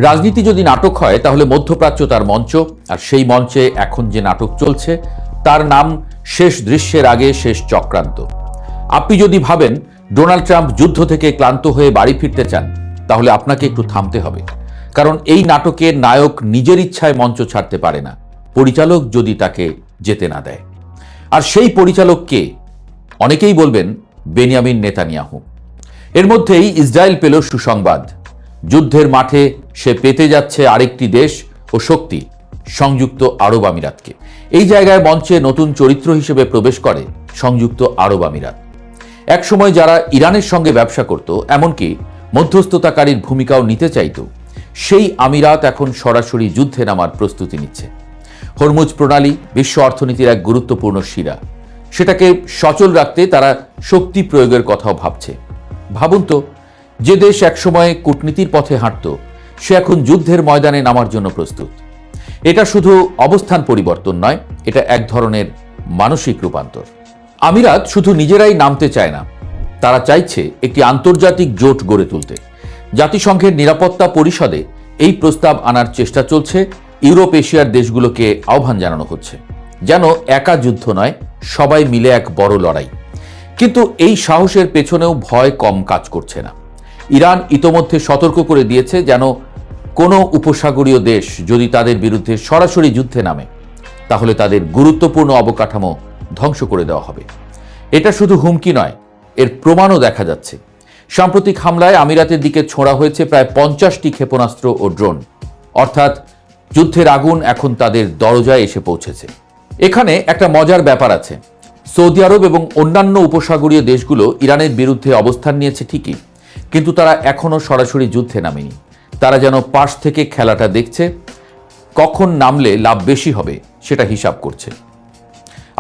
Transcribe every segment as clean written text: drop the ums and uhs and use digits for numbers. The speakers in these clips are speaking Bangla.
রাজনীতি যদি নাটক হয় তাহলে মধ্যপ্রাচ্য তার মঞ্চ, আর সেই মঞ্চে এখন যে নাটক চলছে তার নাম শেষ দৃশ্যের আগে শেষ চক্রান্ত। আপনি যদি ভাবেন ডোনাল্ড ট্রাম্প যুদ্ধ থেকে ক্লান্ত হয়ে বাড়ি ফিরতে চান, তাহলে আপনাকে একটু থামতে হবে, কারণ এই নাটকের নায়ক নিজের ইচ্ছায় মঞ্চ ছাড়তে পারে না, পরিচালক যদি তাকে যেতে না দেয়। আর সেই পরিচালক কে? অনেকেই বলবেন বেনিয়ামিন নেতানিয়াহু। এর মধ্যেই ইসরায়েল পেল সুসংবাদ। যুদ্ধের মাঠে সে পেতে যাচ্ছে আরেকটি দেশ ও শক্তি, সংযুক্ত আরব আমিরাতকে। এই জায়গায় মঞ্চে নতুন চরিত্র হিসেবে প্রবেশ করে সংযুক্ত আরব আমিরাত। একসময় যারা ইরানের সঙ্গে ব্যবসা করত, এমনকি মধ্যস্থতাকারীর ভূমিকাও নিতে চাইত, সেই আমিরাত এখন সরাসরি যুদ্ধে নামার প্রস্তুতি নিচ্ছে। হরমুজ প্রণালী বিশ্ব অর্থনীতির এক গুরুত্বপূর্ণ শিরা, সেটাকে সচল রাখতে তারা শক্তি প্রয়োগের কথাও ভাবছে। ভাবুন তো, যে দেশ একসময় কূটনীতির পথে হাঁটত, সে এখন যুদ্ধের ময়দানে নামার জন্য প্রস্তুত। এটা শুধু অবস্থান পরিবর্তন নয়, এটা এক ধরনের মানসিক রূপান্তর। আমিরাত শুধু নিজেরাই নামতে চায় না, তারা চাইছে একটি আন্তর্জাতিক জোট গড়ে তুলতে। জাতিসংঘের নিরাপত্তা পরিষদে এই প্রস্তাব আনার চেষ্টা চলছে। ইউরোপ এশিয়ার দেশগুলোকে আহ্বান জানানো হচ্ছে, যেন একা যুদ্ধ নয়, সবাই মিলে এক বড় লড়াই। কিন্তু এই সাহসের পেছনেও ভয় কম কাজ করছে না। ইরান ইতোমধ্যে সতর্ক করে দিয়েছে, যেন কোনো উপসাগরীয় দেশ যদি তাদের বিরুদ্ধে সরাসরি যুদ্ধে নামে, তাহলে তাদের গুরুত্বপূর্ণ অবকাঠামো ধ্বংস করে দেওয়া হবে। এটা শুধু হুমকি নয়, এর প্রমাণও দেখা যাচ্ছে। সাম্প্রতিক হামলায় আমিরাতের দিকে ছোঁড়া হয়েছে প্রায় 50টি ক্ষেপণাস্ত্র ও ড্রোন, অর্থাৎ যুদ্ধের আগুন এখন তাদের দরজায় এসে পৌঁছেছে। এখানে একটা মজার ব্যাপার আছে। সৌদি আরব এবং অন্যান্য উপসাগরীয় দেশগুলো ইরানের বিরুদ্ধে অবস্থান নিয়েছে ঠিকই, কিন্তু তারা এখনও সরাসরি যুদ্ধে নামেনি। তারা যেন পাশ থেকে খেলাটা দেখছে, কখন নামলে লাভ বেশি হবে সেটা হিসাব করছে।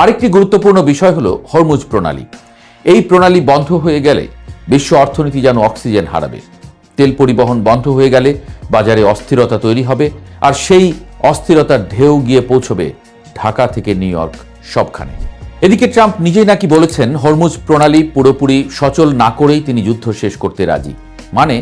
আরেকটি গুরুত্বপূর্ণ বিষয় হলো হরমুজ প্রণালী। এই প্রণালী বন্ধ হয়ে গেলে বিশ্ব অর্থনীতি যেন অক্সিজেন হারাবে। তেল পরিবহন বন্ধ হয়ে গেলে বাজারে অস্থিরতা তৈরি হবে, আর সেই অস্থিরতার ঢেউ গিয়ে পৌঁছবে ঢাকা থেকে নিউ ইয়র্ক, সবখানে। এদিকে ট্রাম্প নিজেই নাকি বলেছেন হরমুজ প্রণালী পুরোপুরি সচল না করেই তিনি যুদ্ধ শেষ করতে রাজি। মানে